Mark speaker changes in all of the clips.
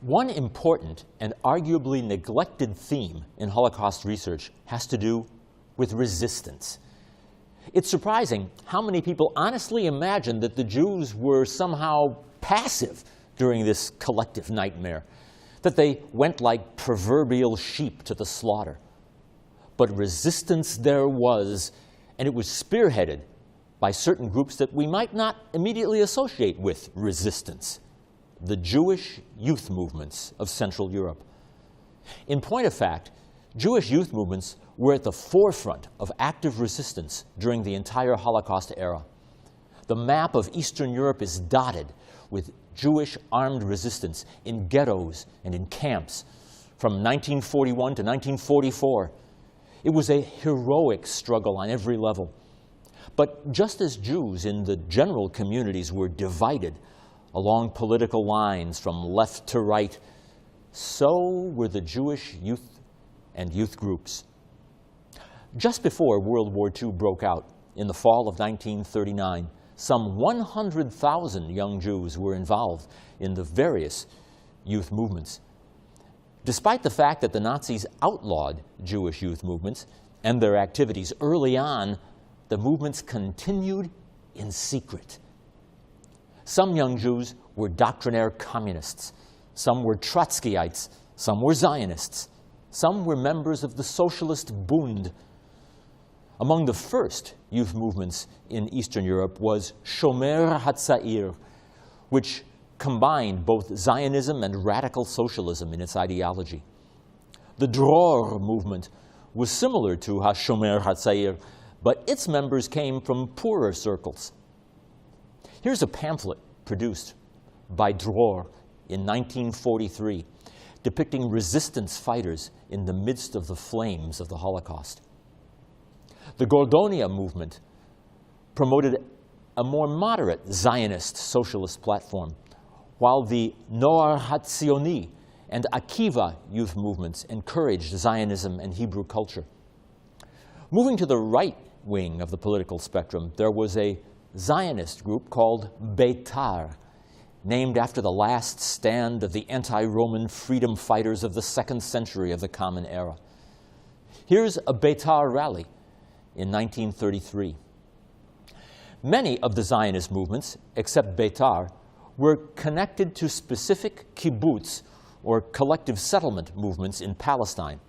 Speaker 1: One important and arguably neglected theme in Holocaust research has to do with resistance. It's surprising how many people honestly imagine that the Jews were somehow passive during this collective nightmare, that they went like proverbial sheep to the slaughter. But resistance there was, and it was spearheaded by certain groups that we might not immediately associate with resistance: the Jewish youth movements of Central Europe. In point of fact, Jewish youth movements were at the forefront of active resistance during the entire Holocaust era. The map of Eastern Europe is dotted with Jewish armed resistance in ghettos and in camps from 1941 to 1944. It was a heroic struggle on every level. But just as Jews in the general communities were divided along political lines from left to right, so were the Jewish youth and youth groups. Just before World War II broke out, in the fall of 1939, some 100,000 young Jews were involved in the various youth movements. Despite the fact that the Nazis outlawed Jewish youth movements and their activities early on, the movements continued in secret. Some young Jews were doctrinaire communists. Some were Trotskyites. Some were Zionists. Some were members of the Socialist Bund. Among the first youth movements in Eastern Europe was Shomer HaTzair, which combined both Zionism and radical socialism in its ideology. The Dror movement was similar to HaShomer HaTzair, but its members came from poorer circles. Here's a pamphlet produced by Dror in 1943, depicting resistance fighters in the midst of the flames of the Holocaust. The Gordonia movement promoted a more moderate Zionist socialist platform, while the Noar HaTzioni and Akiva youth movements encouraged Zionism and Hebrew culture. Moving to the right wing of the political spectrum, there was a Zionist group called Beitar, named after the last stand of the anti-Roman freedom fighters of the 2nd century of the Common Era. Here's a Beitar rally in 1933. Many of the Zionist movements, except Beitar, were connected to specific kibbutz, or collective settlement movements in Palestine,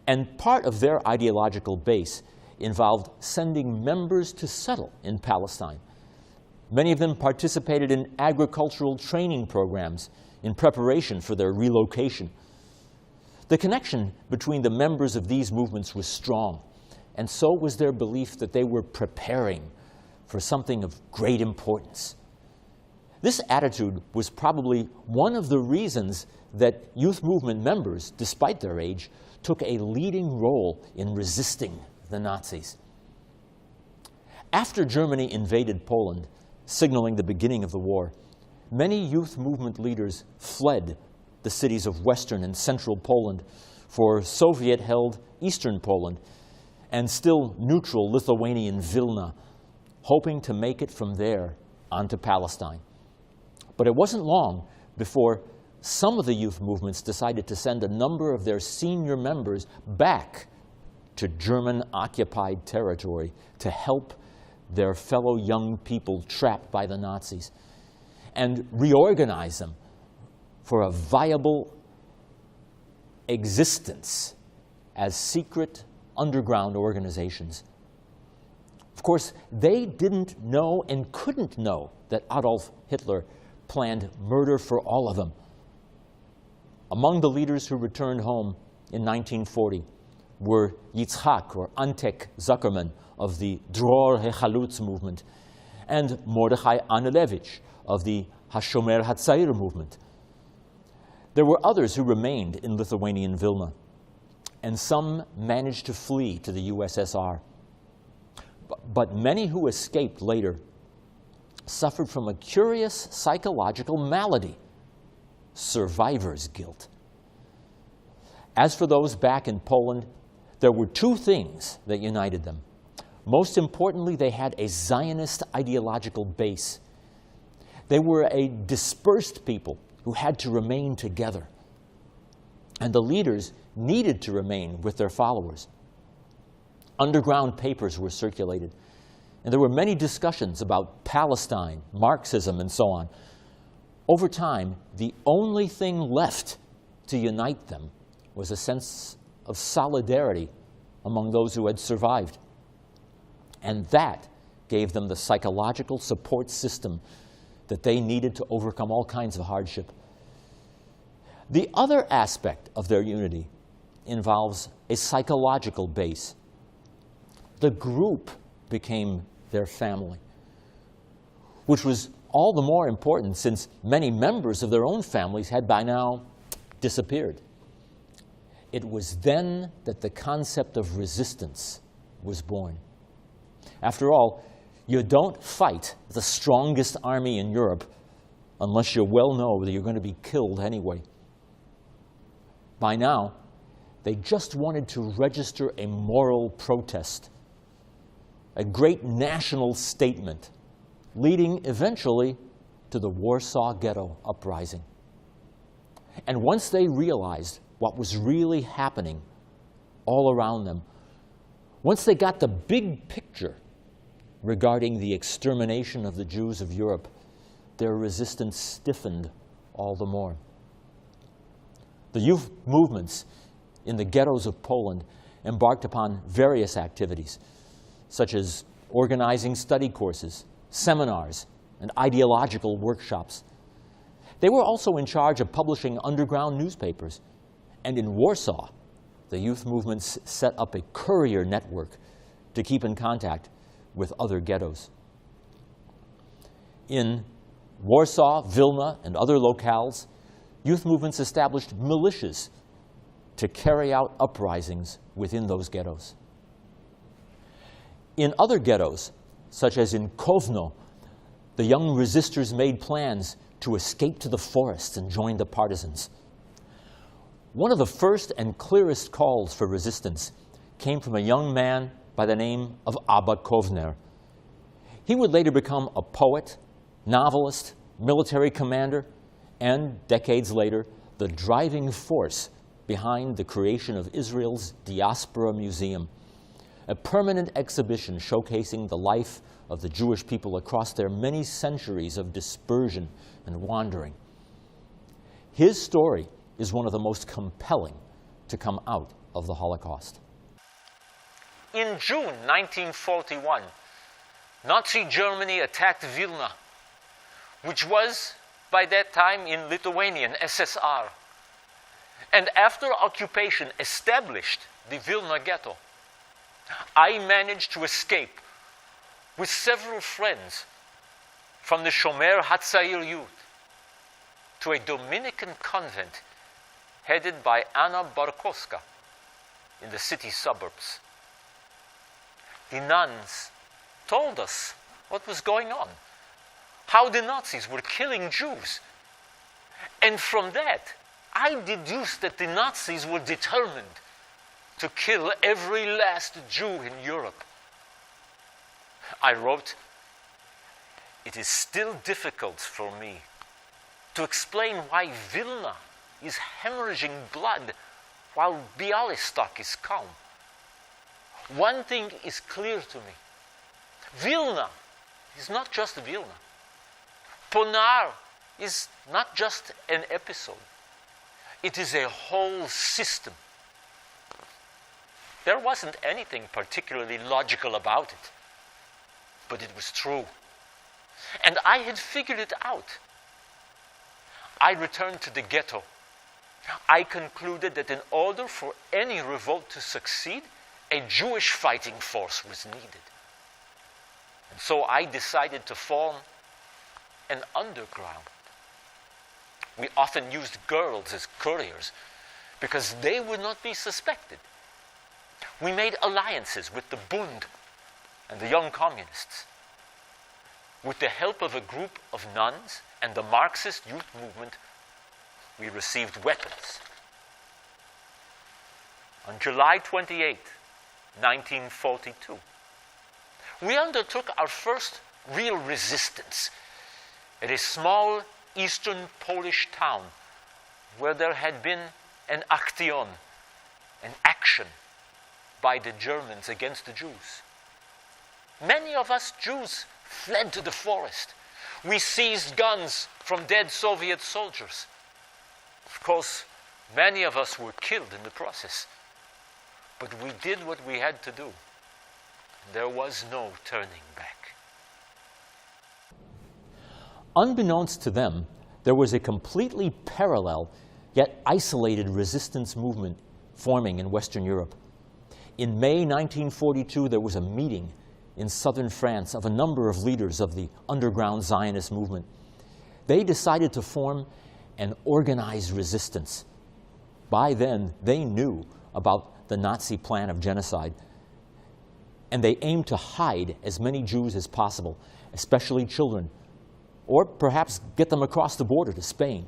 Speaker 1: and part of their ideological base involved sending members to settle in Palestine. Many of them participated in agricultural training programs in preparation for their relocation. The connection between the members of these movements was strong, and so was their belief that they were preparing for something of great importance. This attitude was probably one of the reasons that youth movement members, despite their age, took a leading role in resisting the Nazis. After Germany invaded Poland, signaling the beginning of the war, many youth movement leaders fled the cities of western and central Poland for Soviet-held eastern Poland and still neutral Lithuanian Vilna, hoping to make it from there onto Palestine. But it wasn't long before some of the youth movements decided to send a number of their senior members back to German-occupied territory to help their fellow young people trapped by the Nazis and reorganize them for a viable existence as secret underground organizations. Of course, they didn't know and couldn't know that Adolf Hitler planned murder for all of them. Among the leaders who returned home in 1940 were Yitzhak, or Antek Zuckerman, of the Dror HeChalutz movement, and Mordechai Anelevich of the HaShomer HaTzair movement. There were others who remained in Lithuanian Vilna, and some managed to flee to the USSR. But many who escaped later suffered from a curious psychological malady: survivor's guilt. As for those back in Poland, there were two things that united them. Most importantly, they had a Zionist ideological base. They were a dispersed people who had to remain together. And the leaders needed to remain with their followers. Underground papers were circulated, and there were many discussions about Palestine, Marxism, and so on. Over time, the only thing left to unite them was a sense of solidarity among those who had survived. And that gave them the psychological support system that they needed to overcome all kinds of hardship. The other aspect of their unity involves a psychological base. The group became their family, which was all the more important since many members of their own families had by now disappeared. It was then that the concept of resistance was born. After all, you don't fight the strongest army in Europe unless you well know that you're going to be killed anyway. By now, they just wanted to register a moral protest, a great national statement, leading eventually to the Warsaw Ghetto uprising. And once they realized what was really happening all around them, once they got the big picture regarding the extermination of the Jews of Europe, their resistance stiffened all the more. The youth movements in the ghettos of Poland embarked upon various activities, such as organizing study courses, seminars, and ideological workshops. They were also in charge of publishing underground newspapers. And in Warsaw, the youth movements set up a courier network to keep in contact with other ghettos. In Warsaw, Vilna, and other locales, youth movements established militias to carry out uprisings within those ghettos. In other ghettos, such as in Kovno, the young resistors made plans to escape to the forests and join the partisans. One of the first and clearest calls for resistance came from a young man by the name of Abba Kovner. He would later become a poet, novelist, military commander, and decades later, the driving force behind the creation of Israel's Diaspora Museum, a permanent exhibition showcasing the life of the Jewish people across their many centuries of dispersion and wandering. His story is one of the most compelling to come out of the Holocaust. In June 1941, Nazi Germany attacked Vilna, which was by that time in Lithuanian SSR, and after occupation established the Vilna ghetto. I managed to escape with several friends from the Shomer Hatzair youth to a Dominican convent headed by Anna Barkowska in the city suburbs. The nuns told us what was going on, how the Nazis were killing Jews. And from that, I deduced that the Nazis were determined to kill every last Jew in Europe. I wrote, "It is still difficult for me to explain why Vilna is hemorrhaging blood while Bialystok is calm. One thing is clear to me. Vilna is not just Vilna. Ponar is not just an episode. It is a whole system." There wasn't anything particularly logical about it, but it was true. And I had figured it out. I returned to the ghetto. I concluded that in order for any revolt to succeed, a Jewish fighting force was needed. And so I decided to form an underground. We often used girls as couriers because they would not be suspected. We made alliances with the Bund and the Young Communists. With the help of a group of nuns and the Marxist youth movement, we received weapons. On July 28, 1942, we undertook our first real resistance at a small eastern Polish town where there had been an action, an action by the Germans against the Jews. Many of us Jews fled to the forest. We seized guns from dead Soviet soldiers. Of course, many of us were killed in the process. But we did what we had to do. There was no turning back. Unbeknownst to them, there was a completely parallel yet isolated resistance movement forming in Western Europe. In May 1942, there was a meeting in southern France of a number of leaders of the underground Zionist movement. They decided to form an organized resistance. By then, they knew about the Nazi plan of genocide, and they aimed to hide as many Jews as possible, especially children, or perhaps get them across the border to Spain.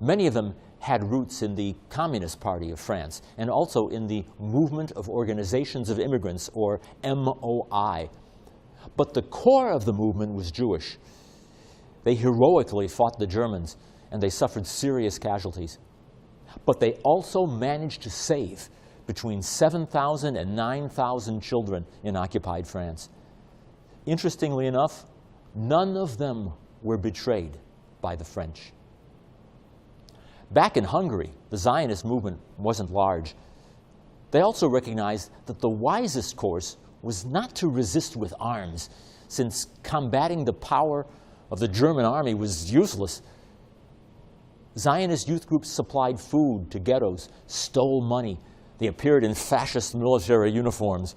Speaker 1: Many of them had roots in the Communist Party of France and also in the Movement of Organizations of Immigrants, or MOI. But the core of the movement was Jewish. They heroically fought the Germans, and they suffered serious casualties. But they also managed to save between 7,000 and 9,000 children in occupied France. Interestingly enough, none of them were betrayed by the French. Back in Hungary, the Zionist movement wasn't large. They also recognized that the wisest course was not to resist with arms, since combating the power of the German army was useless. Zionist youth groups supplied food to ghettos, stole money. They appeared in fascist military uniforms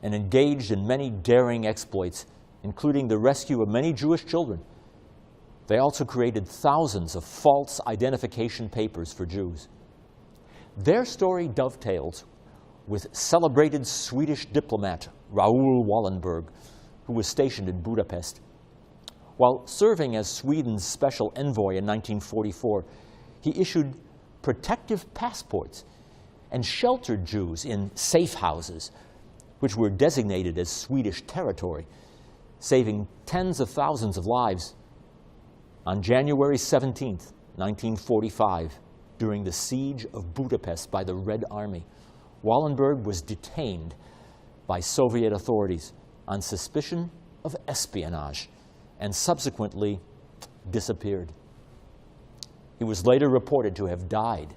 Speaker 1: and engaged in many daring exploits, including the rescue of many Jewish children. They also created thousands of false identification papers for Jews. Their story dovetails with celebrated Swedish diplomat Raoul Wallenberg, who was stationed in Budapest. While serving as Sweden's special envoy in 1944, he issued protective passports and sheltered Jews in safe houses, which were designated as Swedish territory, saving tens of thousands of lives. On January 17, 1945, during the siege of Budapest by the Red Army, Wallenberg was detained by Soviet authorities on suspicion of espionage and subsequently disappeared. He was later reported to have died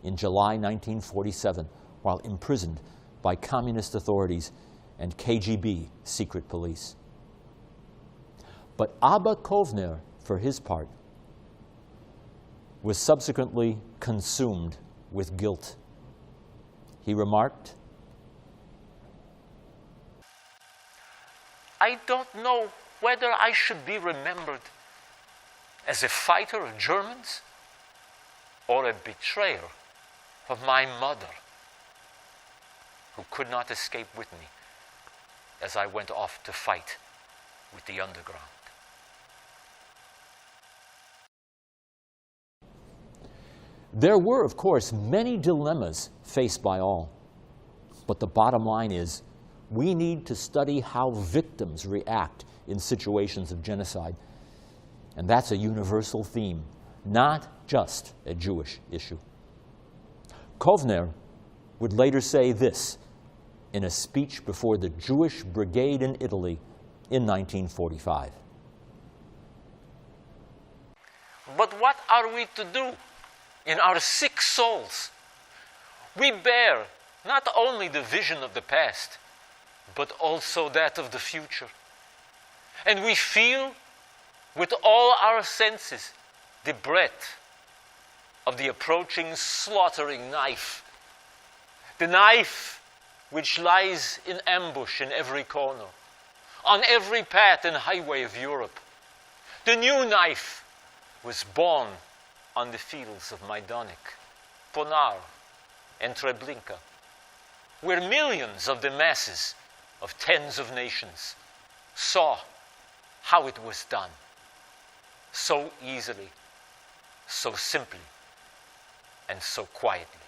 Speaker 1: in July 1947 while imprisoned by communist authorities and KGB secret police. But Abba Kovner, for his part, was subsequently consumed with guilt. He remarked, "I don't know whether I should be remembered as a fighter of Germans or a betrayer of my mother, who could not escape with me as I went off to fight with the underground." There were, of course, many dilemmas faced by all. But the bottom line is, we need to study how victims react in situations of genocide. And that's a universal theme, not just a Jewish issue. Kovner would later say this in a speech before the Jewish Brigade in Italy in 1945. "But what are we to do in our sick souls? We bear not only the vision of the past, but also that of the future. And we feel with all our senses the breath of the approaching slaughtering knife. The knife which lies in ambush in every corner, on every path and highway of Europe. The new knife was born on the fields of Majdanek, Ponar, and Treblinka, where millions of the masses of tens of nations saw how it was done, so easily, so simply, and so quietly."